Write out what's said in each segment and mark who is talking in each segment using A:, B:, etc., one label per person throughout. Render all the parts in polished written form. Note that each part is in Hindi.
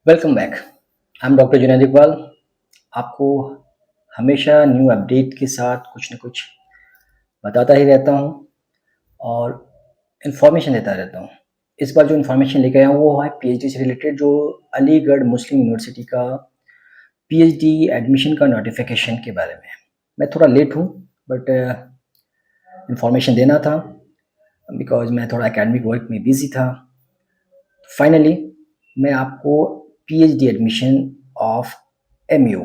A: Welcome back. I am doctor Junaid Iqbal. आपको हमेशा न्यू अपडेट के साथ कुछ न कुछ बताता ही रहता हूँ और इन्फॉर्मेशन देता रहता हूँ। इस बार जो इन्फॉर्मेशन लेके आया हूँ वो है पीएचडी से रिलेटेड, जो अलीगढ़ मुस्लिम यूनिवर्सिटी का पीएचडी एडमिशन का नोटिफिकेशन के बारे में। मैं थोड़ा लेट हूँ बट इन्फॉर्मेशन देना था बिकॉज मैं थोड़ा एकेडमिक वर्क में बिजी था। फाइनली मैं आपको पीएचडी एडमिशन ऑफ एमयू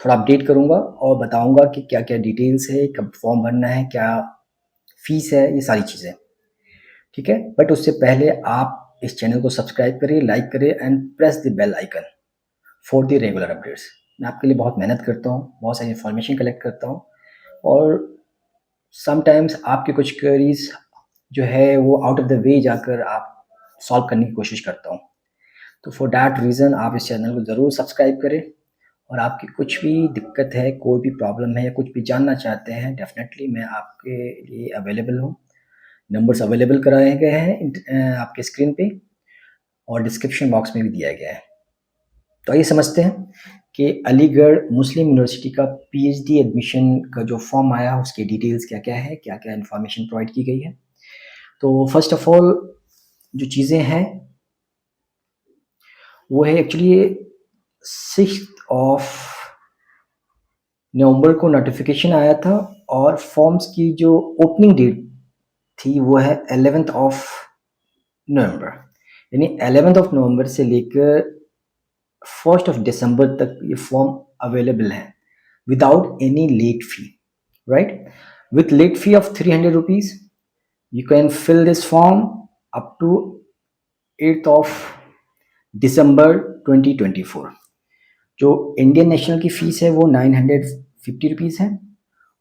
A: थोड़ा अपडेट करूंगा और बताऊंगा कि क्या क्या डिटेल्स है, कब फॉर्म भरना है, क्या फीस है, ये सारी चीज़ें। ठीक है, बट उससे पहले आप इस चैनल को सब्सक्राइब करिए, लाइक करिए and press the bell icon for the regular updates. मैं आपके लिए बहुत मेहनत करता हूँ, बहुत सारी इन्फॉर्मेशन कलेक्ट करता हूँ और समटाइम्स आपके कुछ क्वेरीज जो है वो आउट ऑफ द वे जाकर आप सॉल्व करने की कोशिश करता हूँ। तो फॉर दैट रीज़न आप इस चैनल को ज़रूर सब्सक्राइब करें और आपकी कुछ भी दिक्कत है, कोई भी प्रॉब्लम है या कुछ भी जानना चाहते हैं, डेफिनेटली मैं आपके लिए अवेलेबल हूँ। नंबर्स अवेलेबल कराए गए हैं आपके स्क्रीन पे और डिस्क्रिप्शन बॉक्स में भी दिया गया है। तो आइए समझते हैं कि अलीगढ़ मुस्लिम यूनिवर्सिटी का पीएचडी एडमिशन का जो फॉर्म आया उसकी डिटेल्स क्या क्या है, क्या क्या इन्फॉर्मेशन प्रोवाइड की गई है। तो फर्स्ट ऑफ ऑल जो चीज़ें हैं वो है एक्चुअली 6 ऑफ नवंबर को नोटिफिकेशन आया था और फॉर्म्स की जो ओपनिंग डेट थी वो है 11th ऑफ नवंबर, यानी 11th ऑफ नवंबर से लेकर 1st ऑफ दिसंबर तक ये फॉर्म अवेलेबल है without any late fee, right. With late fee of 300 rupees you can fill this form up to 8th of December 2024। जो इंडियन नेशनल की फ़ीस है वो 950 रुपीज़ है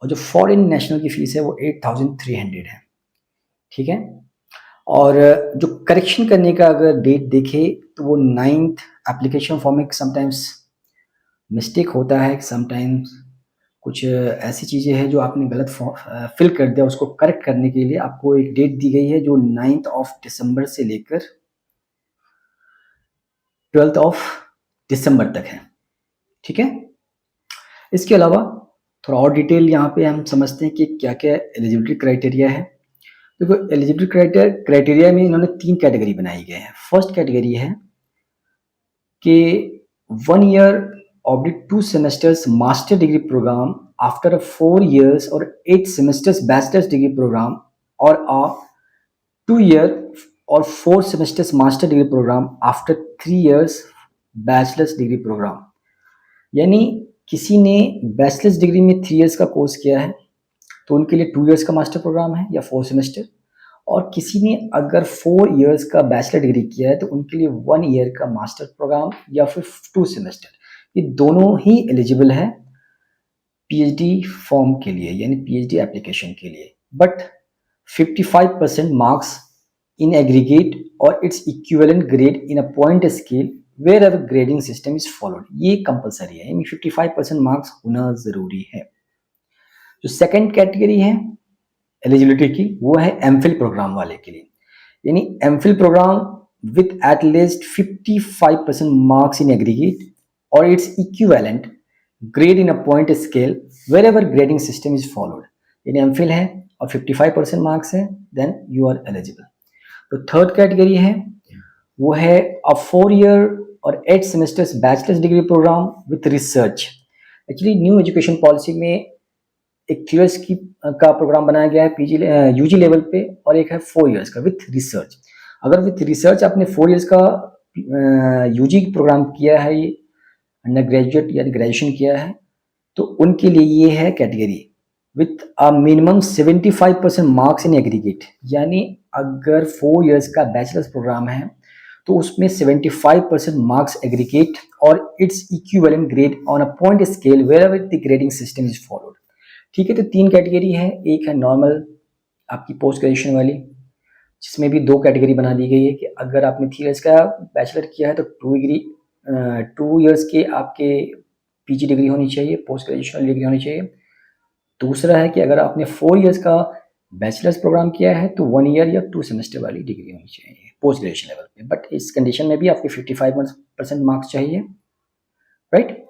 A: और जो फॉरेन नेशनल की फ़ीस है वो 8300 है। ठीक है, और जो करेक्शन करने का अगर डेट देखें तो वो 9th एप्लीकेशन फॉर्म में समटाइम्स मिस्टेक होता है, समटाइम्स कुछ ऐसी चीज़ें हैं जो आपने गलत फिल कर दिया, उसको करेक्ट करने के लिए आपको एक डेट दी गई है जो 9th ऑफ दिसंबर से लेकर 12th ऑफ दिसंबर तक है। ठीक है, इसके अलावा थोड़ा और डिटेल यहाँ पे हम समझते हैं कि क्या क्या एलिजिबिलिटी क्राइटेरिया है। देखो, एलिजिबिलिटी क्राइटेरिया में इन्होंने 3 कैटेगरी बनाई गए हैं। फर्स्ट कैटेगरी है कि 1 year oblique 2 semesters master degree programme after 4 years और 8 सेमेस्टर्स बैचलर्स डिग्री प्रोग्राम और 2 ईयर और 4 semesters master degree programme after 3 years bachelor's degree programme. यानी किसी ने बैचलर्स डिग्री में 3 इयर्स का कोर्स किया है तो उनके लिए 2 इयर्स का मास्टर प्रोग्राम है या 4 सेमेस्टर, और किसी ने अगर 4 इयर्स का बैचलर डिग्री किया है तो उनके लिए 1 ईयर का मास्टर प्रोग्राम या फिर 2 सेमेस्टर। ये दोनों ही एलिजिबल है पीएचडी फॉर्म के लिए, यानी पीएचडी एप्लीकेशन के लिए। बट 55% मार्क्स इन एग्रीगेट और it's equivalent grade in a point scale wherever grading system is followed, ये कंपलसरी है, यानी 55% मार्क्स होना जरूरी है। जो सेकंड कैटेगरी है एलिजिबिलिटी की वो है एमफिल प्रोग्राम वाले के लिए, यानी MPhil programme with at least 55% marks in aggregate और it's equivalent grade in a point scale wherever grading system is followed, यानी एमफिल है और 55% मार्क्स है, देन यू आर एलिजिबल। तो थर्ड कैटेगरी है वो है अ 4 ईयर और 8 semesters bachelors degree programme with research. Actually new education policy में एक 3 इयर्स की का प्रोग्राम बनाया गया है पीजी यूजी लेवल पे और एक है 4 इयर्स का विथ रिसर्च। अगर विथ रिसर्च आपने 4 इयर्स का यूजी प्रोग्राम किया है, अंडर ग्रेजुएट या ग्रेजुएशन किया है, तो उनके लिए ये है category with a minimum 75% marks in aggregate. यानी अगर 4 इयर्स का बैचलर्स प्रोग्राम है तो उसमें 75% मार्क्स एग्रीगेट और it's equivalent grade on a point scale where the grading system is followed. ठीक है, तो 3 कैटेगरी है। एक है नॉर्मल आपकी पोस्ट ग्रेजुएशन वाली, जिसमें भी 2 कैटेगरी बना दी गई है कि अगर आपने 3 इयर्स का बैचलर किया है तो 2 इयर्स के आपके पीजी डिग्री होनी चाहिए, पोस्ट ग्रेजुएशन डिग्री होनी चाहिए। दूसरा है कि अगर आपने 4 इयर्स का बैचलर्स प्रोग्राम किया है तो 1 ईयर या 2 सेमेस्टर वाली डिग्री होनी चाहिए पोस्ट ग्रेजुएशन लेवल पे, बट इस कंडीशन में भी आपके 55% मार्क्स चाहिए, राइट।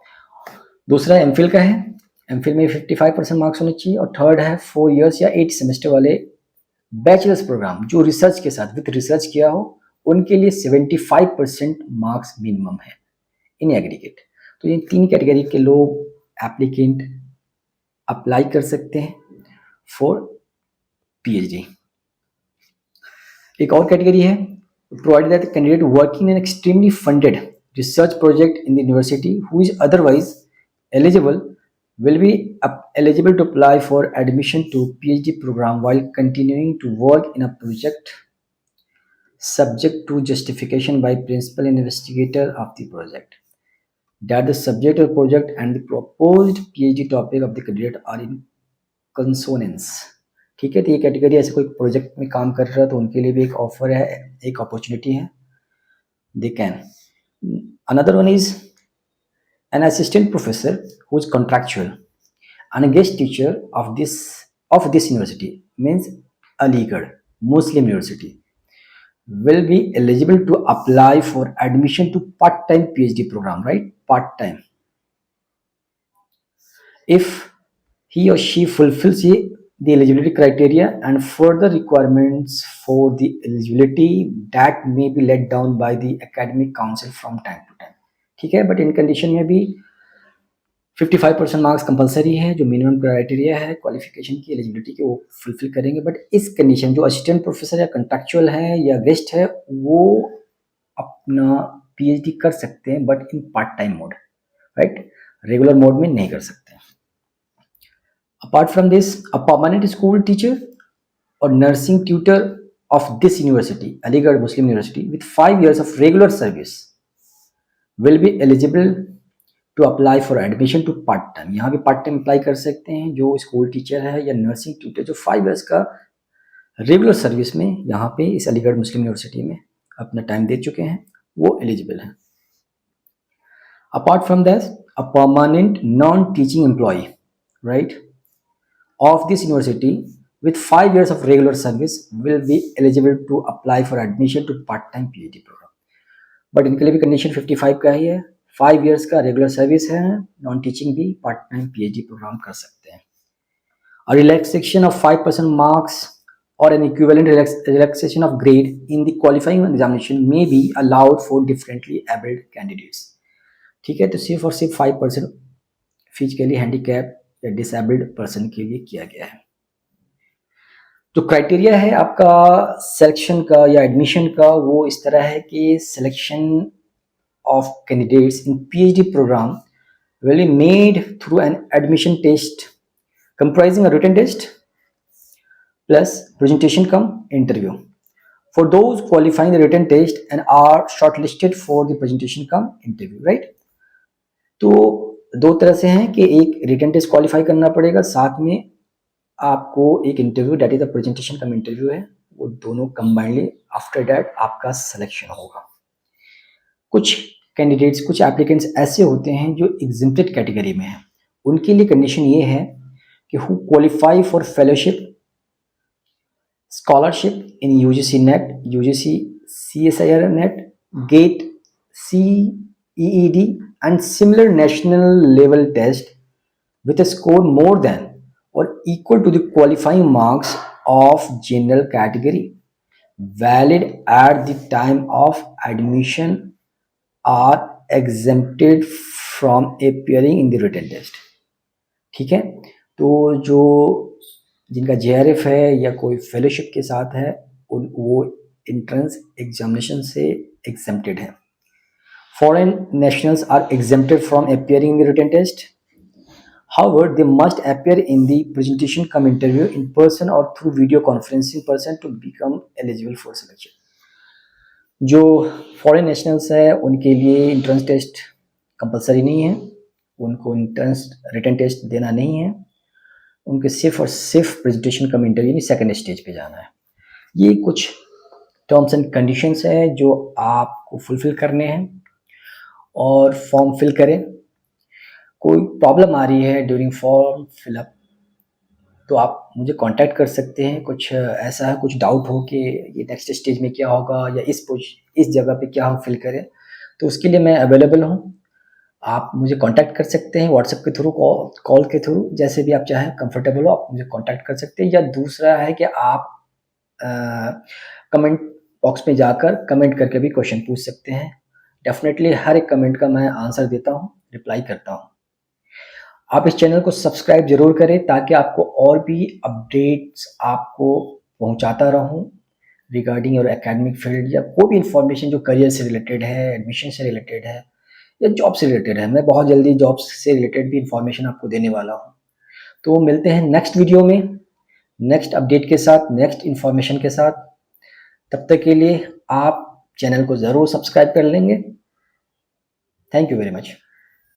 A: दूसरा एमफिल का है, एमफिल में 55% मार्क्स होने चाहिए, और थर्ड है 4 ईयर्स या 8 सेमेस्टर वाले बैचलर्स प्रोग्राम जो रिसर्च के साथ विद रिसर्च किया हो, उनके लिए 75% मार्क्स मिनिमम है इन एग्रीगेट। तो ये 3 कैटेगरी के लोग एप्लीकेंट अप्लाई कर सकते हैं फॉर पीएचडी। एक और कैटेगरी है, provided that the candidate working in extremely funded research project in the university who is otherwise eligible will be eligible to apply for admission to PhD program while continuing to work in a project subject to justification by principal investigator of the project that the subject of project and the proposed PhD topic of the candidate are in consonance। ठीक है, तो ये कैटेगरी ऐसे कोई प्रोजेक्ट में काम कर रहा है तो उनके लिए भी एक ऑफर है, एक अपॉर्चुनिटी है, they can. Another one is an assistant professor who is contractual and a guest teacher of this university, means Aligarh Muslim University, will be eligible to apply for admission to part-time PhD program, right? Part-time. If he or she fulfills the eligibility criteria and further requirements for the eligibility that may be let down by the academic council from time to time। ठीक है, बट इन कंडीशन में भी 55% मार्क्स कंपलसरी है, जो मिनिमम क्राइटेरिया है क्वालिफिकेशन की एलिजिबिलिटी के, वो फुलफिल करेंगे। बट इस कंडीशन जो असिस्टेंट प्रोफेसर या कंट्रैक्चुअल है या गेस्ट है, वो अपना पीएचडी कर सकते हैं but in part time mode, right, regular mode में नहीं कर सकते। Apart from this, a permanent school teacher or nursing tutor of this university, Aligarh Muslim University, with 5 years of regular service will be eligible to apply for admission to part time। यहाँ भी पार्ट टाइम अप्लाई कर सकते हैं जो स्कूल टीचर है या नर्सिंग ट्यूटर जो 5 इयर्स का रेगुलर सर्विस में यहाँ पे इस अलीगढ़ मुस्लिम यूनिवर्सिटी में अपना टाइम दे चुके हैं, वो एलिजिबल हैं। Apart from that, a permanent non teaching employee, right, of this university with 5 years of regular service will be eligible to apply for admission to part-time PhD program। But इनके लिए भी कंडीशन 55 का ही है, 5 years का रेगुलर सर्विस है, नॉन टीचिंग भी पार्ट टाइम PhD प्रोग्राम कर सकते हैं। A relaxation of 5% marks or an equivalent relaxation of grade in the qualifying examination may be allowed for differently abled candidates। ठीक है, तो सिर्फ और सिर्फ 5% फिजिकली हैंडीकैप या डिसेबल्ड पर्सन के लिए किया गया है। जो क्राइटेरिया है आपका सिलेक्शन का या एडमिशन का, वो इस तरह है कि selection of candidates in PhD programme will be made through an admission test comprising a written test plus presentation cum interview. For those qualifying the written test and are shortlisted for the presentation cum interview, right. तो दो तरह से हैं कि एक रिटन टेस्ट क्वालिफाई करना पड़ेगा, साथ में आपको एक interview date is the presentation cum interview है, वो दोनों कंबाइनली आफ्टर दैट आपका सिलेक्शन होगा। कुछ कैंडिडेट्स, कुछ एप्लीकेंट्स ऐसे होते हैं जो एग्जेम्प्टेड कैटेगरी में हैं, उनके लिए कंडीशन ये है कि who qualify for fellowship scholarship in UGC NET, UGC CSIR NET, GATE, CEED and similar national level test with a score more than or equal to the qualifying marks of general category valid at the time of admission are exempted from appearing in the written test। ठीक है, तो जो जिनका JRF है या कोई फेलोशिप के साथ है, वो एंट्रेंस एग्जामिनेशन से एग्जेम्प्टेड है। Foreign nationals are exempted from appearing in the written test. However, they must appear in the presentation cum interview in person or through video conferencing person to become eligible for selection। जो फॉरेन नेशनल्स है उनके लिए एंट्रेंस टेस्ट कंपलसरी नहीं है, उनको एंट्रेंस रिटन टेस्ट देना नहीं है, उनके सिर्फ और सिर्फ प्रेजेंटेशन कम इंटरव्यू यानी सेकंड स्टेज पे जाना है। ये कुछ टर्म्स एंड कंडीशंस है जो आपको फुलफिल करने हैं और फॉर्म फिल करें। कोई प्रॉब्लम आ रही है ड्यूरिंग फॉर्म फिलअप तो आप मुझे कांटेक्ट कर सकते हैं। कुछ ऐसा है, कुछ डाउट हो कि ये नेक्स्ट स्टेज में क्या होगा या इस जगह पे क्या हम फिल करें, तो उसके लिए मैं अवेलेबल हूँ। आप मुझे कांटेक्ट कर सकते हैं व्हाट्सएप के थ्रू, कॉल के थ्रू, जैसे भी आप चाहें, कंफर्टेबल हो आप मुझे कांटेक्ट कर सकते हैं। या दूसरा है कि आप कमेंट बॉक्स में जाकर कमेंट करके भी क्वेश्चन पूछ सकते हैं। डेफ़िनेटली हर एक कमेंट का मैं आंसर देता हूँ, रिप्लाई करता हूँ। आप इस चैनल को सब्सक्राइब ज़रूर करें ताकि आपको और भी अपडेट्स आपको पहुँचाता रहूँ रिगार्डिंग योर एकेडमिक फील्ड, या कोई भी इन्फॉर्मेशन जो करियर से रिलेटेड है, एडमिशन से रिलेटेड है या जॉब से रिलेटेड है। मैं बहुत जल्दी जॉब्स से रिलेटेड भी इन्फॉर्मेशन आपको देने वाला हूँ। तो मिलते हैं नेक्स्ट वीडियो में, नेक्स्ट अपडेट के साथ, नेक्स्ट इन्फॉर्मेशन के साथ। तब तक के लिए आप चैनल को ज़रूर सब्सक्राइब कर लेंगे। Thank you very much.